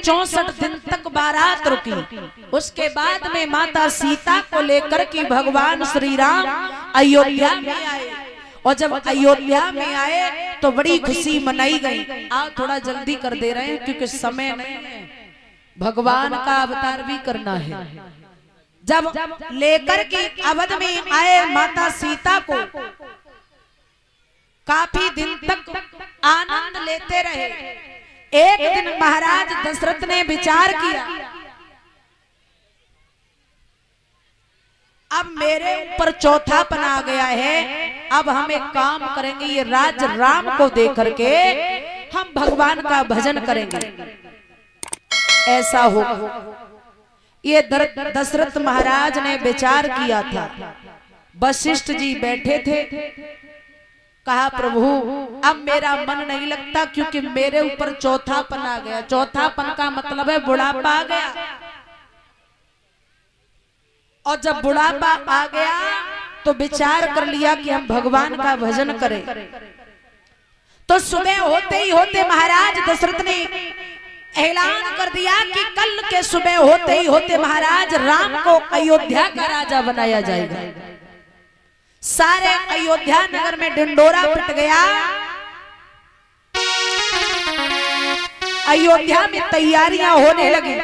64 दिन तक बारात रुकी। उसके बाद में माता सीता को लेकर के भगवान श्री राम अयोध्या में आए, और जब अयोध्या में आए तो बड़ी खुशी मनाई गई। आप थोड़ा जल्दी कर दे रहे हैं क्योंकि समय नहीं है, भगवान का अवतार भी करना है। जब लेकर के अवध में आए माता सीता को, काफी दिन तक आनंद लेते रहे। एक दिन महाराज दशरथ ने विचार किया, अब मेरे ऊपर चौथापन आ गया है, अब हम एक काम करेंगे, ये राज राम को दे करके हम भगवान का भजन करेंगे। ऐसा हो, ये दशरथ महाराज ने विचार किया था। वशिष्ठ जी बैठे थे, कहा प्रभु अब मेरा मन नहीं लगता क्योंकि मेरे ऊपर चौथापन आ गया। चौथापन का मतलब है बुढ़ापा आ गया, और जब बुढ़ापा आ गया तो विचार कर लिया कि हम भगवान का भजन करें। तो सुबह होते ही होते महाराज दशरथ ने ऐलान कर दिया कि कल के सुबह होते ही होते महाराज राम को अयोध्या का राजा बनाया जाएगा। सारे अयोध्या नगर में ढिंडोरा पिट गया। अयोध्या में तैयारियां होने लगी।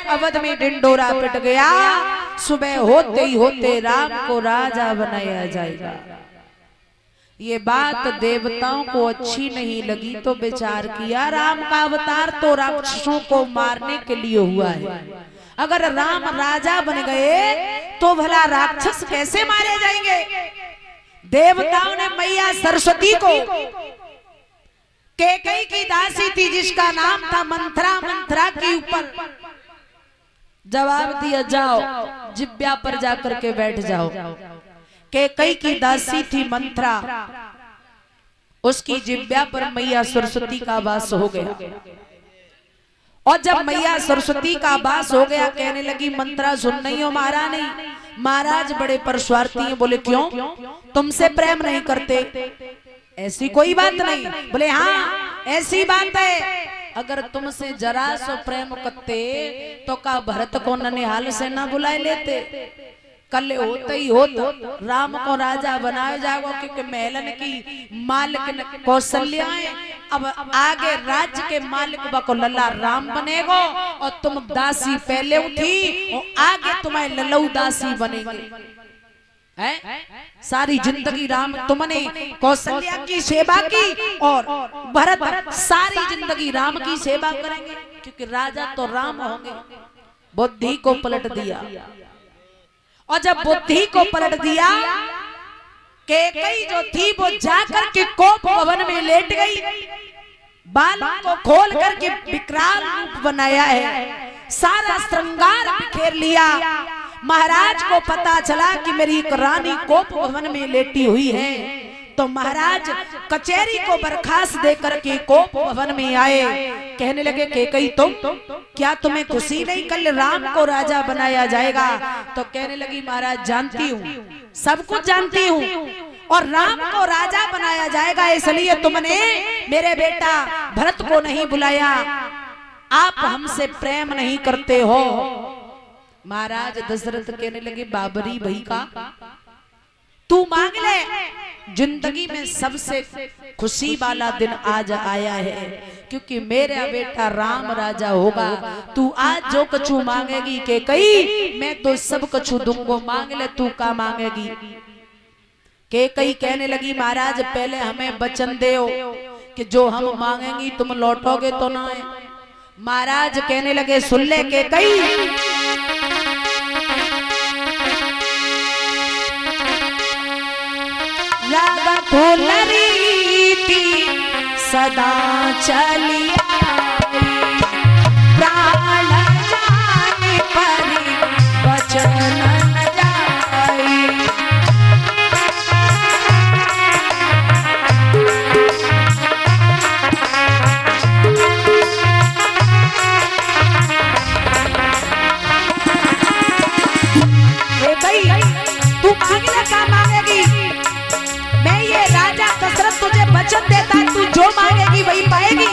अवध में ढिंडोरा पिट गया। सुबह होते ही होते राम को राजा बनाया जाएगा। ये बात देवताओं को अच्छी नहीं लगी तो विचार किया, राम का अवतार तो राक्षसों को मारने के लिए हुआ है, अगर राम राजा बन गए तो भला राक्षस कैसे मारे जाएंगे। देवताओं ने मैया सरस्वती को, कैकेयी की दासी थी जिसका नाम था मंथरा, मंथरा के ऊपर जवाब दिया, जाओ जिब्या पर जाकर के बैठ जाओ। कैकेयी की दासी थी मंथरा, उसकी जिब्या पर मैया सरस्वती का वास हो गया। और जब मैया सरस्वती का वास हो गया, कहने लगी मंथरा सुन नहीं हो मारा नहीं। महाराज बड़े परस्वार्थी हैं। बोले क्यों, तुमसे प्रेम नहीं करते? ऐसी कोई बात नहीं। बोले हाँ ऐसी बात है, अगर तुमसे जरा सो प्रेम करते तो का भरत को ननिहाल से ना बुलाए लेते। कल होते ही होता राम को राजा बनाया जाएगा, क्योंकि महलन की मालिक कौशल्या अब आगे राज्य के मालिक बको लल्ला राम बनेगो और तुम दासी पहले थी और आगे तुम्हें लल्लू दासी बनेगी। है सारी जिंदगी राम तुमने कौशल्या की सेवा की और भरत सारी जिंदगी राम की सेवा करेंगे क्योंकि राजा तो राम होंगे। बुद्धि को पलट दिया और जब बुद्धि को पलट दिया कैकेयी जो थी वो जाकर के कोप भवन में लेट गई, बालों को खोल करके विकराल रूप बनाया है, सारा श्रृंगार बिखेर लिया। महाराज को पता चला कि मेरी एक रानी कोप भवन में लेटी हुई है, तो महाराज कचहरी को बर्खास्त देकर के कोप भवन में आए। कहने लगे कैकेयी तुम क्या तुम्हें खुशी नहीं, कल राम को राजा बनाया जाएगा। तो कहने लगी महाराज जानती हूँ, सब कुछ जानती हूँ और राम को राजा बनाया जाएगा इसलिए तुमने मेरे बेटा भरत को नहीं बुलाया, आप हमसे प्रेम नहीं करते हो। महाराज दशरथ कहने लगे बाबरी भाई का तू मांग ले, जिंदगी में सबसे खुशी वाला दिन आज आया है क्योंकि मेरा बेटा राम राजा होगा। तू आज जो कछु मांगेगी कैकेयी मैं तो सब कछु दूंगा, मांग ले तू का मांगेगी। कैकेयी कहने लगी महाराज पहले हमें वचन दो कि जो हम मांगेंगी तुम लौटोगे तो ना है। महाराज कहने लगे सुन ले कैकेयी, रागा रीति सदा चली आई, प्राण जाए परि वचन न जाई। तू मांग ले क्या मांगेगी, मैं ये राजा दशरथ तुझे वचन देता है तू जो मांगेगी वही पाएगी।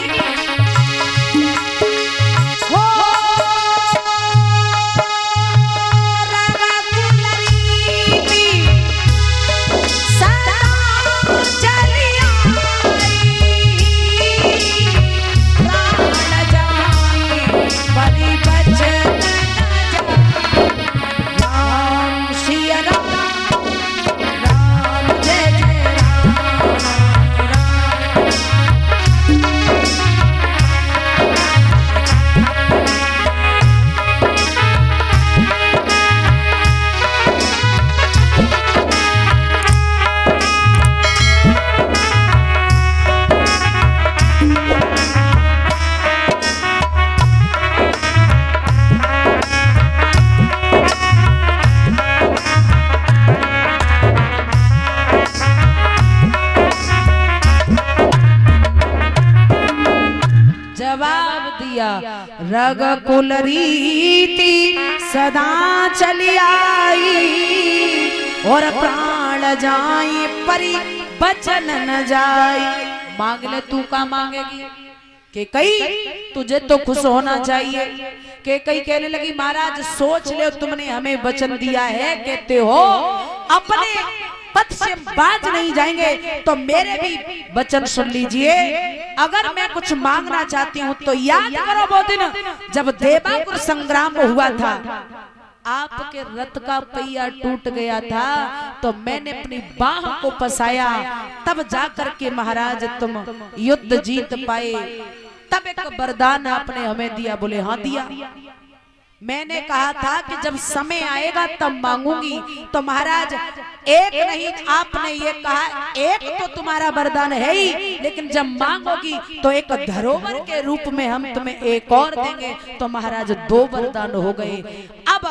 हो रागा कुलरीति सदा चली आई, प्राण जाए परि वचन न जाए। राम सिया राम जय जय जवाब दिया रग कुल रीति सदा चली आई और प्राण जाए परि वचन न जाए। मांग ले तू का मांगेगी कैकेयी, तुझे तो खुश होना चाहिए। कैकेयी कहने लगी महाराज सोच ले तुमने हमें वचन दिया है, कहते हो अपने पद से बाज नहीं जाएंगे तो मेरे भी वचन सुन लीजिए। अगर मैं कुछ मांगना चाहती हूँ तो याद करो वो दिन जब देवापुर संग्राम हुआ था, आपके रथ का पहिया टूट गया था तो मैंने अपनी बाह को फंसाया, तब जाकर के महाराज तुम युद्ध जीत पाए। तब एक वरदान आपने हमें दिया, बोले हाँ दिया। मैंने कहा था कि जब समय आएगा तब मांगूंगी, तो महाराज एक नहीं आपने ये कहा एक तो तुम्हारा वरदान है ही, लेकिन जब मांगोगी तो एक धरोहर के रूप में हम तुम्हें एक और देंगे। तो महाराज दो वरदान हो गए। अब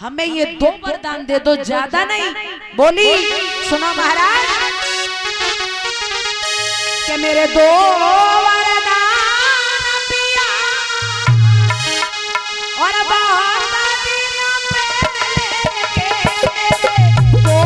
हमें ये दो वरदान दे दो, ज्यादा नहीं। बोली सुनो महाराज कि मेरे दो वरदान पिया और बहुत दिन पहले के दो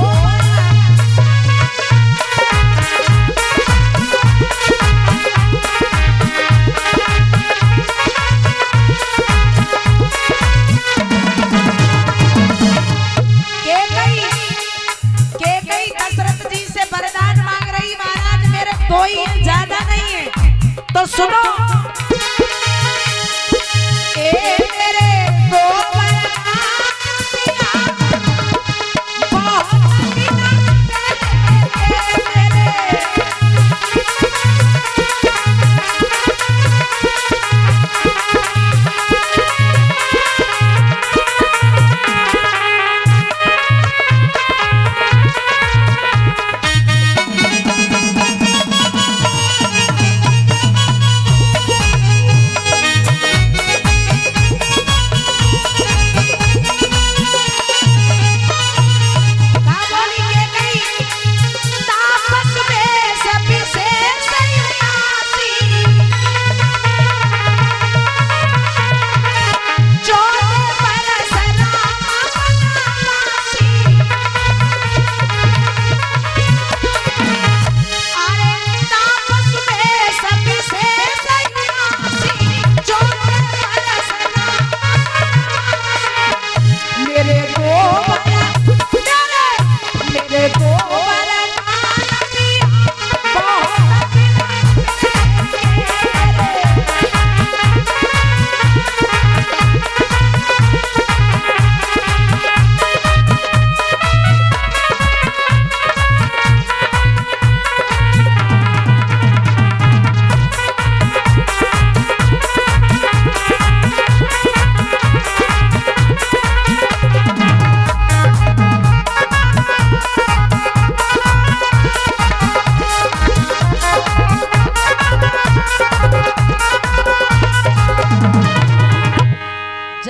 कैकेयी दशरथ जी से वरदान मांग रही, महाराज मेरे दो ही ज्यादा नहीं है।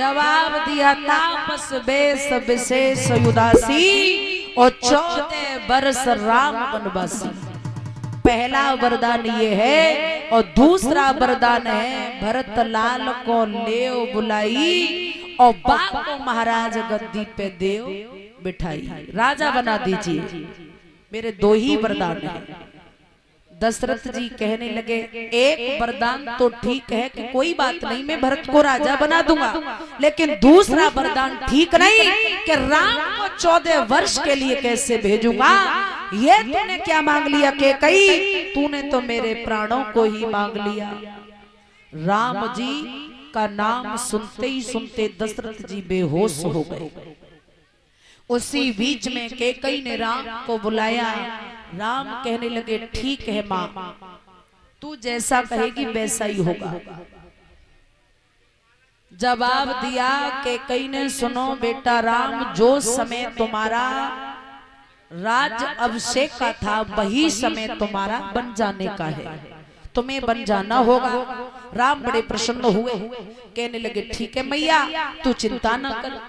जवाब दिया तापस बेस विशेष उदासी और 14 वर्ष राम वनवासी। पहला वरदान ये है और दूसरा वरदान है भरत लाल को ले बुलाई और बाप को महाराज गद्दी पे देव बिठाई, राजा बना दीजिए। मेरे 2 ही वरदान हैं। दशरथ जी कहने लगे एक वरदान तो ठीक है कि कोई बात नहीं, मैं भरत को राजा बना दूंगा, लेकिन दूसरा वरदान ठीक नहीं कि राम को 14 वर्ष के लिए कैसे भेजूंगा। ये तूने क्या मांग लिया के कई, तूने तो मेरे प्राणों को ही मांग लिया। राम जी का नाम सुनते ही सुनते दशरथ जी बेहोश हो गए। उसी बीच में केकई ने राम को बुलाया। राम कहने लगे ठीक है मां, तू जैसा कहेगी वैसा ही होगा। जवाब दिया केकई ने सुनो बेटा राम, जो समय तुम्हारा राज अभिषेक का था वही समय तुम्हारा बन जाने का है, तुम्हें बन जाना होगा। राम बड़े प्रसन्न हुए, कहने लगे ठीक है मैया तू चिंता न कर,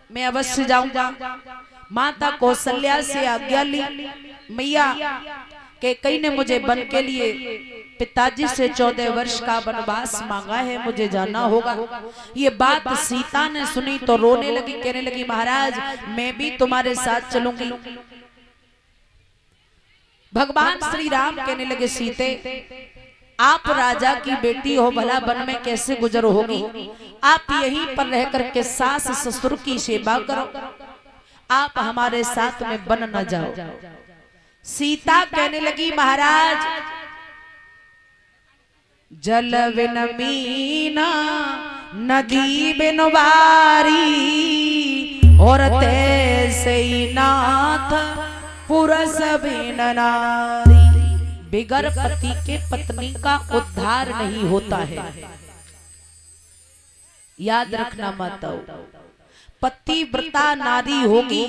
मैं अवश्य जाऊंगा। माता कौशल्या से आज्ञा ली। मैया केकई ने मुझे वन के लिए पिताजी से 14 वर्ष का वनवास मांगा है, मुझे जाना होगा। ये बात सीता ने सुनी तो रोने लगी, कहने लगी महाराज मैं भी तुम्हारे साथ चलूंगी। भगवान श्री राम कहने लगे सीते आप राजा की बेटी हो, भला वन में कैसे गुजर होगी, आप यहीं पर रह करके सास ससुर की सेवा करो, आप हमारे साथ में वन न जाओ। सीता कहने लगी महाराज जल बिन मीना नदी बिन वारी और तैसे नाथ पुरुष बिन नारी। बिगर पति के पत्नी का उद्धार नहीं होता है, याद रखना माताओं। पतिव्रता नारी होगी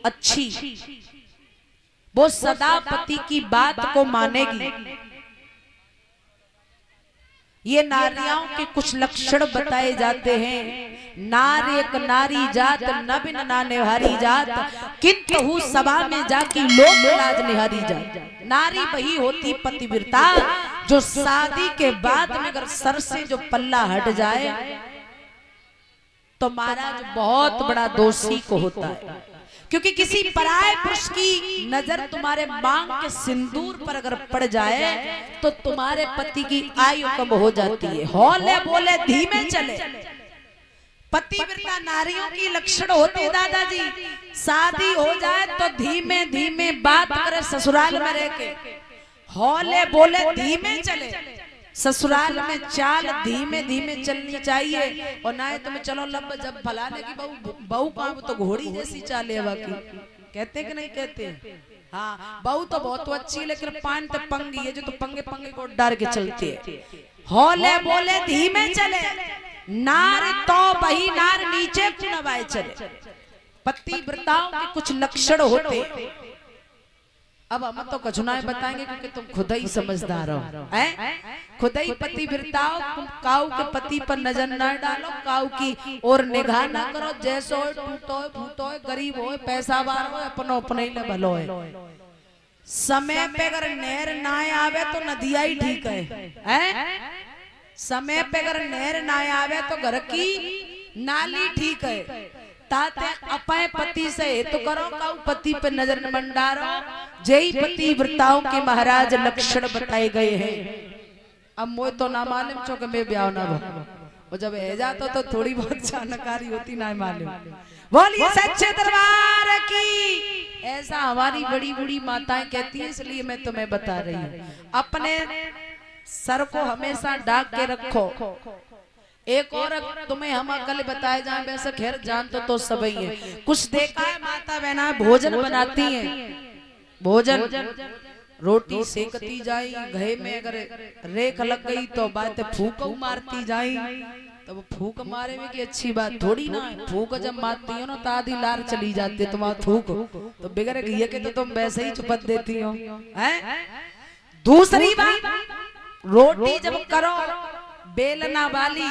अच्छी, वो सदा पति की बात को मानेगी। ये नारियों के कुछ लक्षण बताए जाते हैं। नार एक नारी जात न बिन ना निहारी जात, किंतु सभा में जाकी लोक लाज निहारी जात। नारी वही होती पतिव्रता जो शादी के बाद में अगर सर से जो पल्ला हट जाए तो महाराज बहुत बड़ा दोषी को होता है, क्योंकि किसी पराये पुरुष की नजर तुम्हारे मांग के सिंदूर पर अगर पड़ जाए तो तुम्हारे पति की आयु कम हो जाती है। हौले बोले धीमे चले, पतिव्रता नारियों की लक्षण होते दादाजी। शादी हो जाए तो धीमे धीमे बात करे, ससुराल में रह के हौले बोले धीमे चले। ससुराल में चाल धीमे धीमे चलनी चाहिए, और ना तुम्हें चलो लब जब फलाने की बहू काम तो घोड़ी जैसी चाल है बाकी, कहते कि नहीं कहते। हाँ बहू तो बहुत अच्छी, लेकिन पान तो पंगी है जो तो पंगे पंगे को डार के चलती है। हौले बोले धीमे चले, नार तो वही नार नीचे नवाए चले। पतिव्रताओं के कुछ लक्षण होते। अब हम तो कछुनाएं बताएंगे क्योंकि तुम खुद ही समझदार हो, खुद ही पतिव्रताओं। तुम काऊ के पति पर नजर न डालो, काऊ की और निगाह ना करो। जैसो हो टूटो फूटो गरीब हो पैसा वार हो अपनो अपने ही भलो है। समय पे अगर नहर ना आवे तो नदिया ही ठीक है, समय पे अगर नहर ना आवे तो घर की नाली ठीक है। ताते अपने पति से हेतु करो, काऊ पति पे नजर न मंडारो। जय पतिव्रताओं के महाराज लक्षण बताए गए हैं। अब मोए तो ना मालूम चो कि मैं ब्याह ना वो जब है जाता तो थोड़ी बहुत जानकारी होती ना मालूम। बोलिए सच्चे दरबार की। ऐसा हमारी बड़ी बड़ी माताएं कहती हैं, इसलिए मैं तुम्हें बता रही हूँ। अपने सर को हमेशा ढाक के रखो। एक और तुम्हें हम अकल बताए जाए, वैसे खैर जानते तो सब ही है। कुछ देखा है माता बहना भोजन बनाती हैं, भोजन रोटी सेकती जाई, घे में अगर रेख लग गई तो बात फूक मारती जाई। तो वो फूक मारे में की अच्छी बात थोड़ी ना है। फूक जब मारती हो ना तो आधी लार चली जाती है तुम्हारा थूक, तो बिगड़ गई है कि तो तुम वैसे ही चुपत देती हो। दूसरी बात, रोटी जब करो बेलना वाली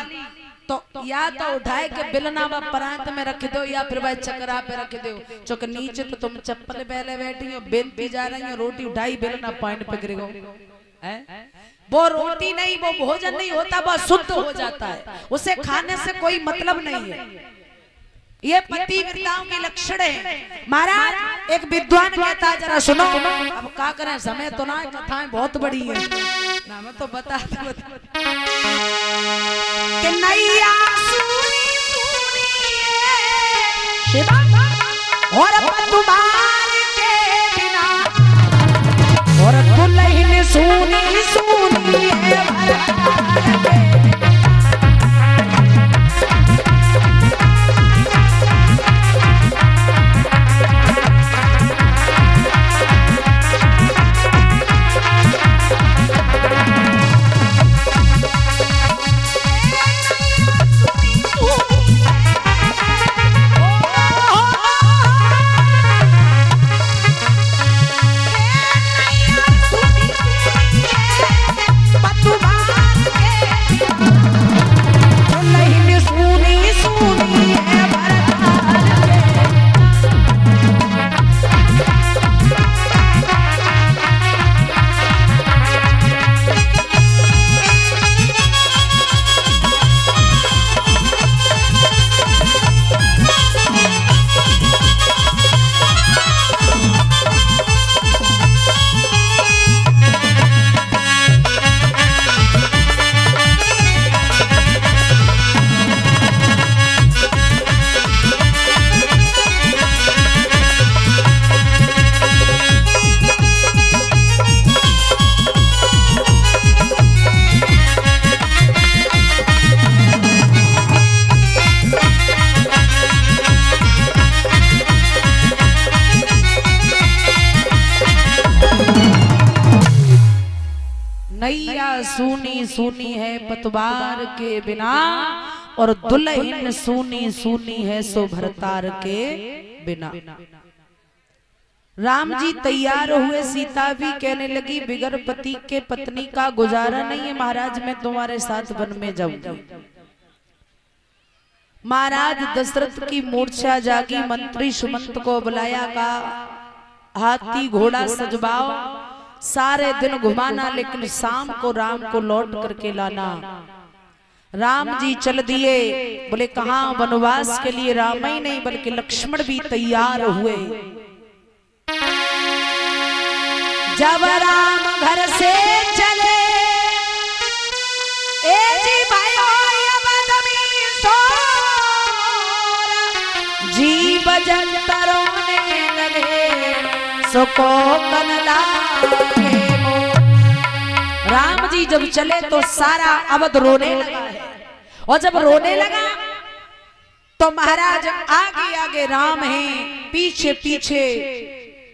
तो या तो उठाए के बिलना व परांत में रख दो या फिर भाई चकरा पे रख दो। चौक नीचे तो तुम चप्पल पहले बैठी हो, बेनती जा रही हो, रोटी उठाई बिलना पॉइंट पे गिर गो। वो रोटी नहीं, वो भोजन नहीं होता, वो शुद्ध हो जाता है, उसे खाने से कोई मतलब नहीं है। ये पतिव्रताओं के लक्षण है। महाराज एक विद्वान कहता है, जरा सुनो। अब क्या करें, समय तो ना, कथाएं बहुत बड़ी है ना, मैं तो बता कि नैया सुनी शिवा और तुम्हार के बिना और दुल्हन सुनी सुनी नैया सूनी सूनी है पतवार के बिना और दुल्हन सूनी सूनी है सो भरतार के बिना। राम जी तैयार हुए, सीता भी कहने लगी बिगर पति के पत्नी का गुजारा नहीं है महाराज, मैं तुम्हारे साथ वन में जाऊंगी। महाराज दशरथ की मूर्छा जागी, मंत्री सुमंत को बुलाया, का हाथी घोड़ा सजवाओ, सारे दिन घुमाना लेकिन शाम को राम को लौट करके लाना। राम जी चल दिए, बोले कहां, वनवास के लिए राम ही नहीं बल्कि लक्ष्मण भी तैयार हुए। जब राम घर से चले, ए जी भाइयों जी बजंतरों ने लगे सुको कनला। राम जी जब चले तो सारा अवध रोने लगा है, और जब रोने लगा तो महाराज आगे आगे राम है, पीछे पीछे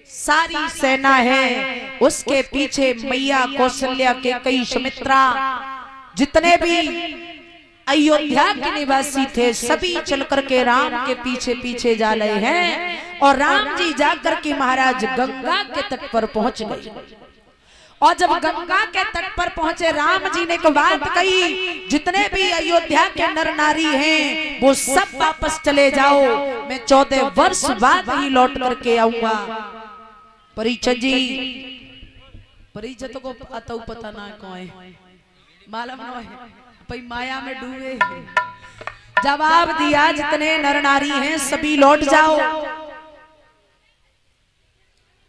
सारी सेना है, उसके पीछे मैया कौशल्या के कई सुमित्रा, जितने भी अयोध्या के निवासी थे सभी चल करके राम के पीछे पीछे जा रहे हैं। और राम जी जाकर के महाराज गंगा के तट पर पहुंच गए। और जब गंगा के तट पर पहुंचे, राम जी ने एक बात कही, जितने भी अयोध्या के नर नारी हैं वो सब वापस चले जाओ, मैं 14 वर्ष बाद ही लौट करके आऊंगा। परिचय जी, परिचय तो को आता पता ना कौन है, मालूम न है, भाई माया में डूबे। जवाब दिया जितने नर नारी हैं सभी लौट जाओ,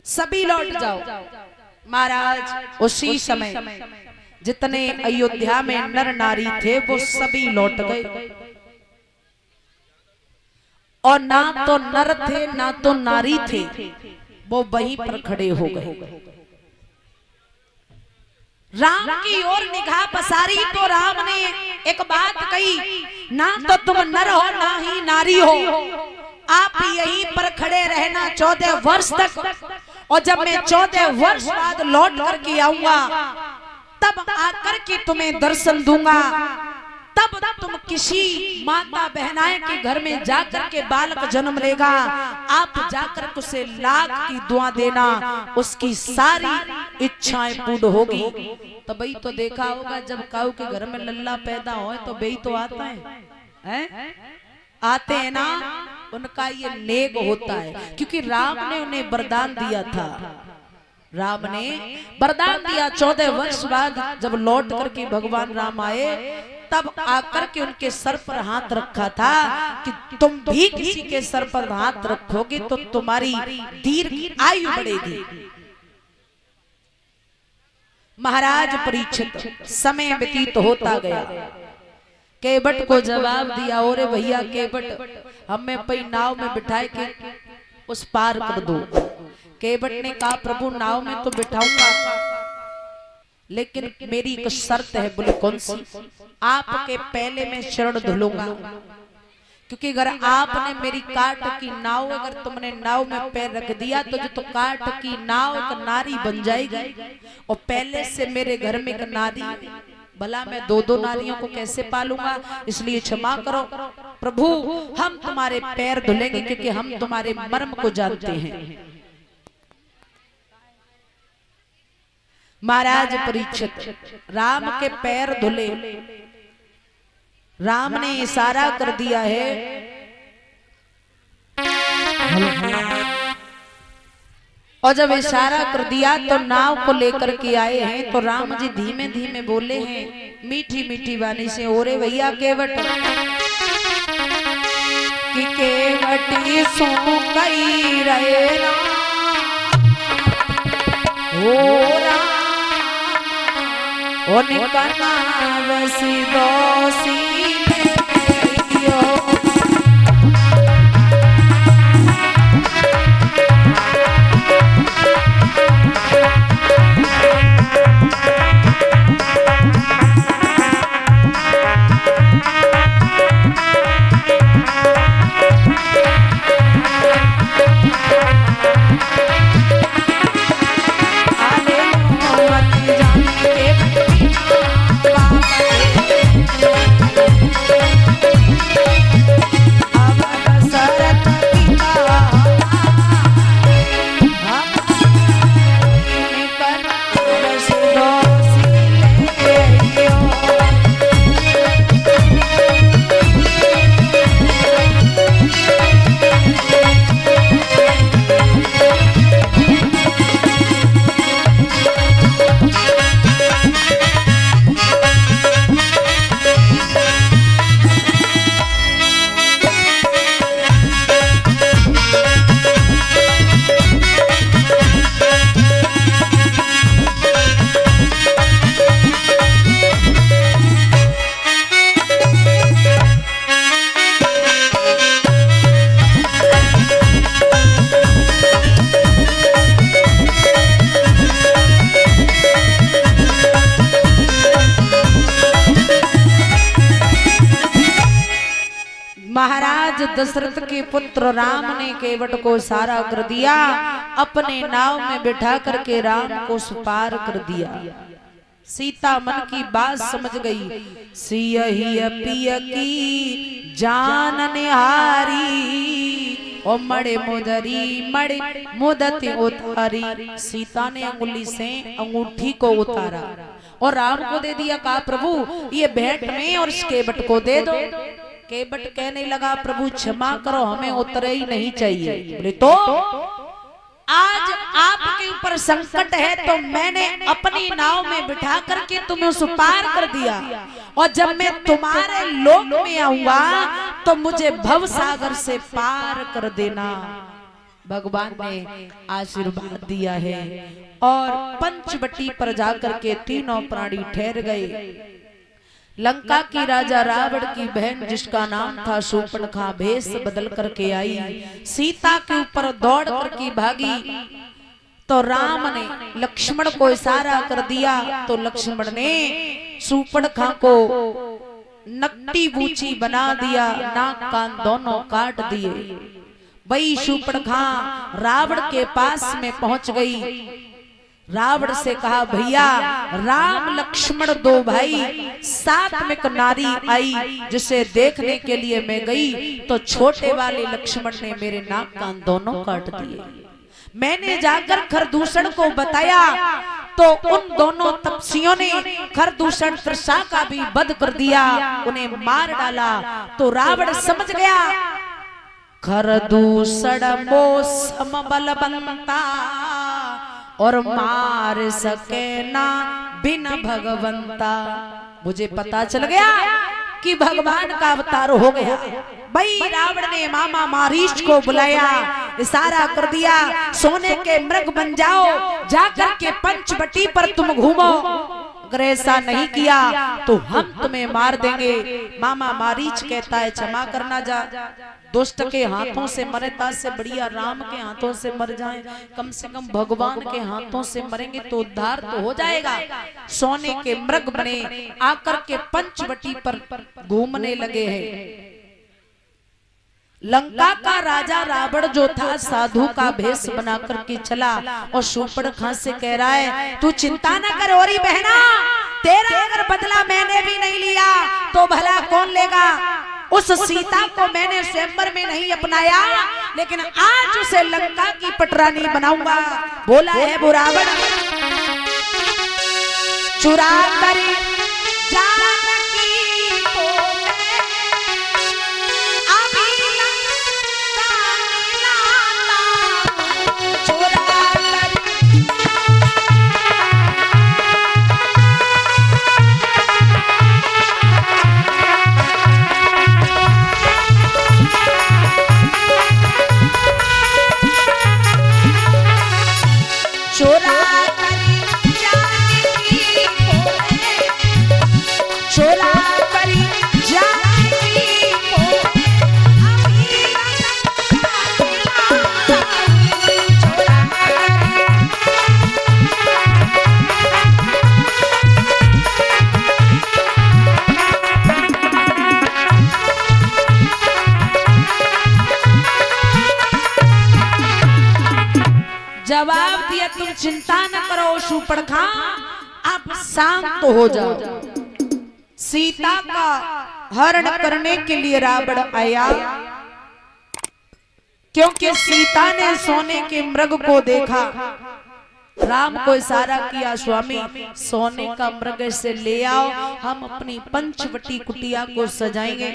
सभी लौट जाओ। महाराज उसी समय जितने अयोध्या में नर नारी थे वो सभी लौट गए, और ना तो नर थे ना तो नारी थे, वो वहीं पर खड़े हो गए। राम की ओर निगाह पसारी तो राम ने एक बात कही, ना तो तुम नर हो ना ही नारी हो, आप यहीं पर खड़े रहना 14 वर्ष तक, और जब मैं 14 वर्ष बाद लौट करके आऊंगा तब आकर के तुम्हें दर्शन दूंगा, तब तुम किसी माता बहनाएं के घर में जाकर के बालक जन्म लेगा, आप जाकर उसे लाख की दुआ देना, उसकी सारी इच्छाएं पूर्ण होगी। तो भाई तो देखा होगा जब काऊ के घर में लल्ला पैदा हो तो बेई तो आता है, आते हैं ना, उनका ये नेक होता है, क्योंकि राम ने उन्हें वरदान दिया था। राम ने वरदान दिया, 14 वर्ष बाद जब लौट करके भगवान राम आए, तब आकर के उनके सर पर हाथ रखा था कि तुम भी किसी के सर पर हाथ रखोगे तो तुम्हारी दीर्घ आयु बढ़ेगी। महाराज परीक्षित, समय व्यतीत होता गया। केवट को जवाब दिया, ओरे भैया केवट, हमें पई नाव में बिठाए के उस पार कर दो। केवट ने कहा, प्रभु नाव में तो बिठाऊंगा, लेकिन मेरी एक शर्त है। बोले कौन सी? आपके पहले मैं शरण धुलूंगा, क्योंकि अगर आपने मेरी काठ की नाव, अगर तुमने नाव में पैर रख दिया तो जो तो काठ की नाव एक नारी बन जाएगी, और पहले से मेरे घर में एक नारी, भला मैं दो नारियों को कैसे पालूंगा? इसलिए क्षमा करो प्रभु, हम तुम्हारे पैर धुलेंगे, क्योंकि हम तुम्हारे मर्म को जानते हैं। महाराज परीक्षित राम के पैर धुले। राम ने इशारा कर दिया है, और जब इशारा कर दिया तो नाव को लेकर के आए हैं। तो राम जी धीमे धीमे बोले हैं, मीठी मीठी वाणी से, ओरे भैया केवट, कि केवटी सो कई रहे राम, ओ राम, ओ निकना वसी दोसी महाराज दशरथ के पुत्र राम ने केवट को इशारा कर दिया, अपने नाव में बिठा करके राम को सुपार कर दिया। सीता मन की बात समझ गई, सियहि पिय की जान निहारी, ओ मड़े मुदरी मड़े मुदत उतारी। सीता ने अंगुली से अंगूठी को उतारा और राम को दे दिया। कहा प्रभु ये भेंट में और इस केवट को दे दो। केवट कहने लगा, प्रभु क्षमा करो, हमें उतरे ही नहीं चाहिए। बोले तो आज आपके ऊपर संकट है, तो मैंने अपनी नाव में बिठा करके तुम्हें उस पार कर दिया, और जब मैं तुम्हारे लोक में आऊंगा तो मुझे भव सागर से पार कर देना। भगवान ने आशीर्वाद दिया है, और पंचवटी पर जाकर के तीनों प्राणी ठहर गए। लंका की राजा रावण की बहन, जिसका नाम था शूर्पणखा, भेष बदल करके आई, सीता के ऊपर दौड़ करके भागी। तो राम ने लक्ष्मण को इशारा कर दिया, तो लक्ष्मण ने शूर्पणखा को नकटी बूची बना दिया, नाक कान दोनों काट दिए। वही शूर्पणखा रावण के पास में पहुंच गई। रावण से कहा, भैया राम लक्ष्मण दो भाई, साथ में एक नारी आई, जिसे देखने के लिए मैं गई तो छोटे वाले लक्ष्मण ने मेरे नाक कान दोनों काट दिए। मैंने जाकर खरदूषण को बताया तो उन दोनों तपस्वियों ने खरदूषण तृषा का भी वध कर दिया, उन्हें मार डाला। तो रावण समझ गया खरदूषण मो समबलवंता और मार सके ना बिना भगवंता। मुझे पता चल गया कि भगवान का अवतार हो गया। भाई रावण ने मामा मारीच को बुलाया, इशारा कर दिया सोने के मृग बन जाओ, जाकर के पंचवटी पर तुम घूमो, अगर ऐसा नहीं किया तो हम तुम्हें मार देंगे। मामा मारीच कहता है क्षमा करना, जा दुष्ट के हाथों से मरे ता से बढ़िया राम के हाथों से मर जाएं, कम से कम भगवान के हाथों से मरेंगे तो उद्धार तो हो जाएगा। सोने के मृग बने आकर के पंचवटी पर घूमने लगे हैं। लंका का राजा रावण जो था साधु का भेष बना करके चला और शूर्पणखा से कह रहा है तू चिंता न कर औरी बहना, तेरा अगर बदला मैंने भी नहीं लिया तो भला कौन लेगा। उस सीता को मैंने स्वयंवर में नहीं अपनाया, लेकिन आज उसे लंका की पटरानी बनाऊंगा। बोला है वो रावण चुरा कर जानकी को मैं अभी लंका मिलाता, चुरा कर चोरा करी जानकी को चोरा करी जानकी को अभी लंका मिलाता, चोरा जवाब दिया तुम चिंता न करो शूर्पणखा, आप शांत हो जाओ। सीता का हरण करने के लिए रावण आया, क्योंकि सीता ने सोने के मृग को देखा। राम को इशारा किया स्वामी सोने का मृग से ले आओ, हम अपनी पंचवटी कुटिया को सजाएंगे।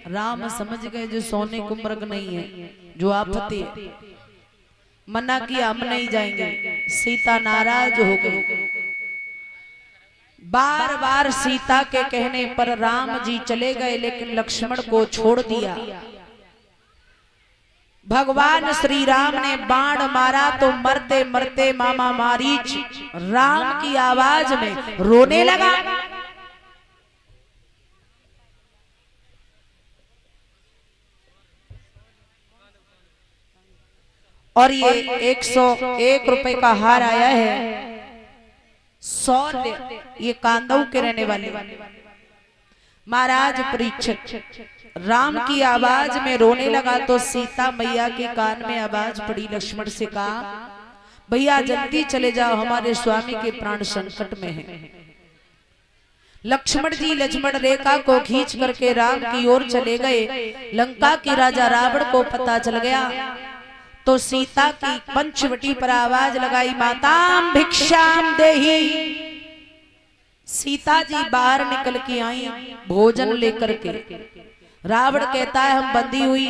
राम समझ गए जो सोने को मृग नहीं है, जो आपत्ति है, मना किया हम नहीं जाएंगे। सीता नाराज हो गई। बार बार सीता के कहने पर राम जी चले गए, लेकिन लक्ष्मण को छोड़ दिया। भगवान श्री राम ने बाण मारा तो मरते मरते मामा मारीच राम की आवाज में रोने लगा। और ये 101 रुपए का हार आया है, 100 ये कांदऊ के रहने वाले महाराज परीक्षित राम की आवाज में रोने लगा। तो सीता मैया के कान में आवाज पड़ी, लक्ष्मण से कहा भैया जल्दी चले जाओ, हमारे स्वामी के प्राण संकट में हैं। लक्ष्मण जी लक्ष्मण रेखा को खींच करके राम की ओर चले गए। लंका के राजा रावण को पता चल गया तो सीता की पंचवटी पर आवाज लगाई माताम भिक्षाम देही। सीता जी बाहर निकल के आई भोजन लेकर के। रावण कहता है हम बंदी हुई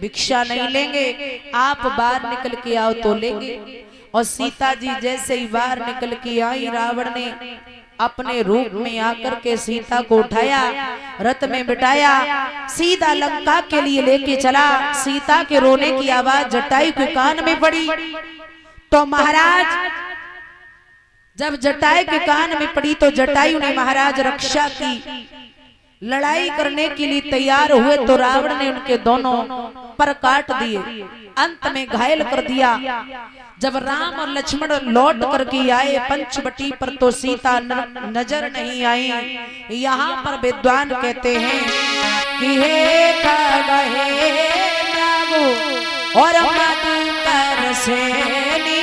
भिक्षा नहीं लेंगे, आप बाहर निकल के आओ तो लेंगे। और सीता जी जैसे ही बाहर निकल के आई, रावण ने अपने रूप में आकर के सीता को उठाया, रथ में बिठाया, सीधा लंका के लिए लेके चला। सीता के रोने की आवाज जटायु के कान में पड़ी तो महाराज जब जटायु के कान में पड़ी तो जटायु ने महाराज रक्षा की, लड़ाई करने के लिए तैयार हुए तो रावण ने उनके दोनों पर काट दिए, अंत में घायल कर दिया। जब राम और लक्ष्मण लौट करके आए पंचवटी पर तो सीता नजर नहीं आई। यहाँ पर विद्वान कहते हैं कि हे प्रभु और मधुकर सेनी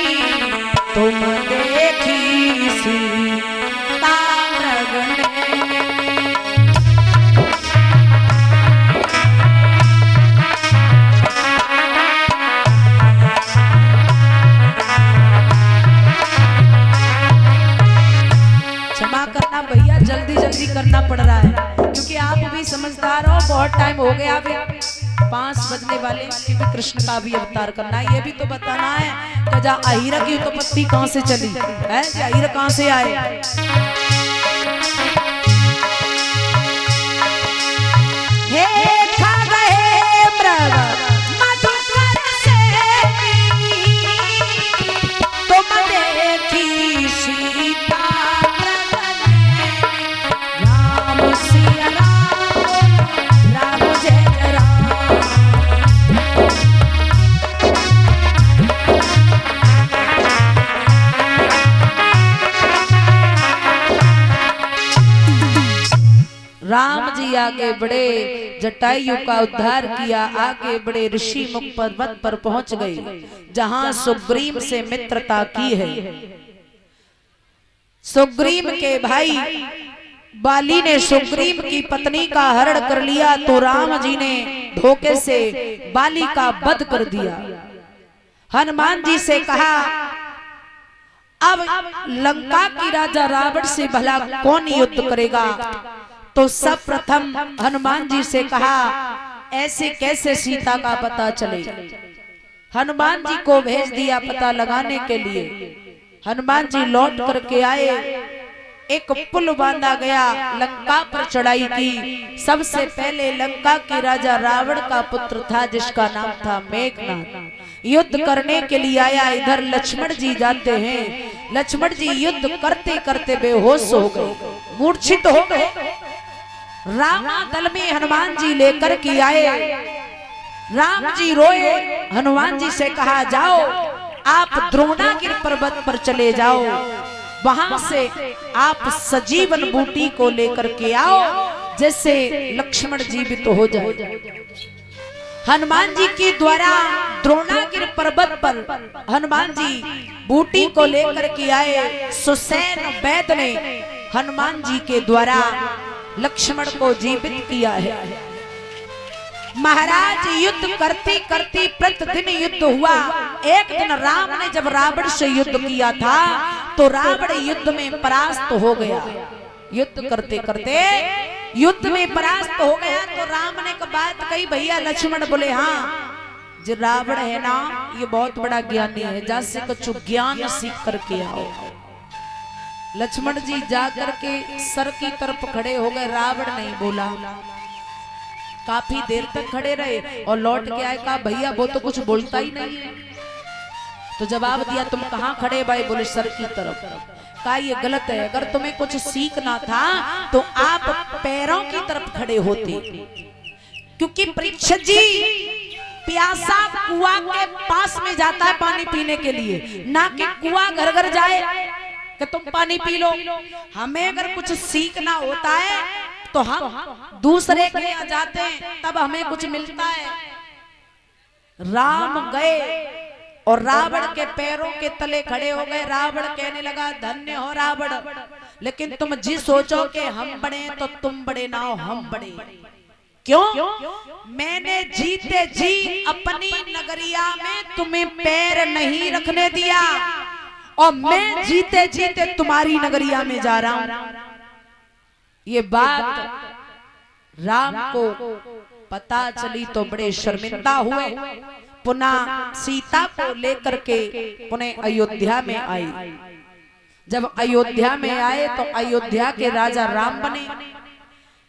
तुम देखी सीता मृग ने। हो गया, अभी 5 बजने वाले कि भी कृष्ण का भी अवतार करना है। ये भी तो बताना है कि जा अहिरा की उत्पत्ति कहां से चली है, अहिरा कहां से आए। हे खा गए मृग मधुकर से तुम देखी सीता राम सिया राम जय राम। राम जी आगे बढ़े, जटायु का उद्धार किया, आगे बढ़े ऋषि मुख पर्वत पर पहुंच गए जहां सुग्रीव से मित्रता की है। सुग्रीव के भाई बाली ने सुग्रीव की पत्नी का हरण कर लिया तो राम जी ने धोखे से बाली का वध कर दिया। हनुमान जी से कहा अब लंका की राजा रावण से भला कौन युद्ध करेगा। तो सब प्रथम हनुमान जी से कहा ऐसे कैसे सीता का पता चले। हनुमान जी को भेज दिया पता लगाने के लिए। हनुमान जी लौट करके आए, एक पुल बांधा गया, लंका पर चढ़ाई की। सबसे पहले लंका के राजा रावण का पुत्र था जिसका नाम था मेघनाद, युद्ध करने के लिए आया। इधर लक्ष्मण जी जाते हैं, लक्ष्मण जी युद्ध करते करते बेहोश हो गए, मूर्छित हो गए। रामा दल में हनुमान जी लेकर के आए, राम जी रोए। हनुमान जी से कहा जाओ आप द्रोणागिरि पर्वत पर चले जाओ, वहां से आप सजीवन बूटी को लेकर के आओ जैसे लक्ष्मण जीवित हो जाए। हनुमान जी के द्वारा द्रोणागिरि पर्वत पर हनुमान जी बूटी को लेकर के आए। सुसैन वैद्य ने हनुमान जी के द्वारा लक्ष्मण को जीवित किया है। महाराज युद्ध करते करते प्रतिदिन युद्ध हुआ। एक दिन राम ने जब रावण से युद्ध किया था तो रावण युद्ध में परास्त हो गया। युद्ध करते करते युद्ध में परास्त हो गया तो राम ने बात कही भैया लक्ष्मण बोले हाँ जो रावण है ना ये बहुत बड़ा ज्ञानी है, जैसे कुछ ज्ञान सीख करके आओ। लक्ष्मण जी जाकर के सर की तरफ खड़े हो गए, रावण नहीं बोला। काफी देर तक खड़े रहे और लौट के आए, कहा भैया वो तो कुछ बोलता ही नहीं है। तो जवाब दिया तुम कहाँ खड़े भाई, बोले सर की तरफ। कहा ये गलत है, अगर तुम्हें कुछ सीखना था तो आप पैरों की तरफ खड़े होते, क्योंकि परीक्षित जी प्यासा कुआं के पास में जाता है पानी पीने के लिए, ना कि कुआं घर घर जाए कि तुम पानी पी लो। हमें अगर कुछ सीखना होता है तो हम दूसरे के यहाँ जाते हैं तब हमें कुछ मिलता है। राम गए और रावण के पैरों के तले खड़े हो गए। रावण कहने लगा धन्य हो रावण, लेकिन तुम जी सोचो कि हम बड़े तो तुम बड़े ना हो, हम बड़े। क्यों? मैंने जीते जी अपनी नगरिया में तुम्हें पैर नहीं रखने दिया और मैं जीते जीते तुम्हारी नगरिया में जा रहा हूं। ये बात राम को पता चली तो बड़े शर्मिंदा हुए। पुनः सीता को लेकर के पुनः अयोध्या में आई। जब अयोध्या में आए तो अयोध्या के राजा राम बने।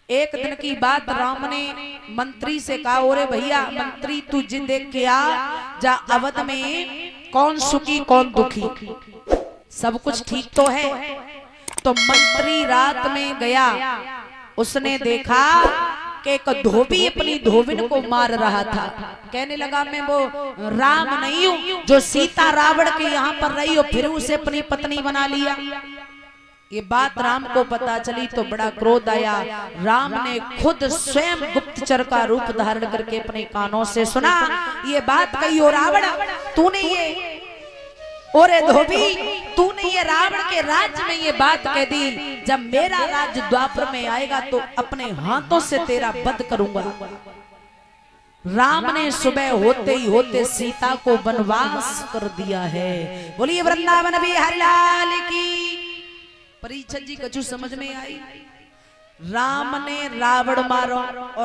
एक दिन की बात राम ने मंत्री से कहा, ओरे भैया मंत्री तू जिद देख के आ जा, अवध में कौन सुखी कौन दुखी, सब कुछ ठीक तो है। तो मंत्री रात में गया, उसने देखा कि एक धोबी अपनी धोबिन को मार रहा था। कहने लगा मैं वो राम नहीं हूं जो सीता रावण के यहाँ पर रही और फिर उसे अपनी पत्नी बना लिया। ये बात राम को पता चली तो बड़ा क्रोध आया। राम ने खुद स्वयं गुप्तचर का रूप धारण करके अपने कानों से सुना ये बात कही, ओ रावण तूने ये, ओरे धोबी तूने ये रावण के राज्य में ये बात कह दी, जब मेरा राज्य द्वापर में आएगा तो अपने हाथों से तेरा वध करूंगा। राम ने सुबह होते ही होते सीता को वनवास कर दिया है। बोलिए वृंदावन बिहारी लाल की। परीक्षित जी कछु समझ में आई? राम ने रावण मारो और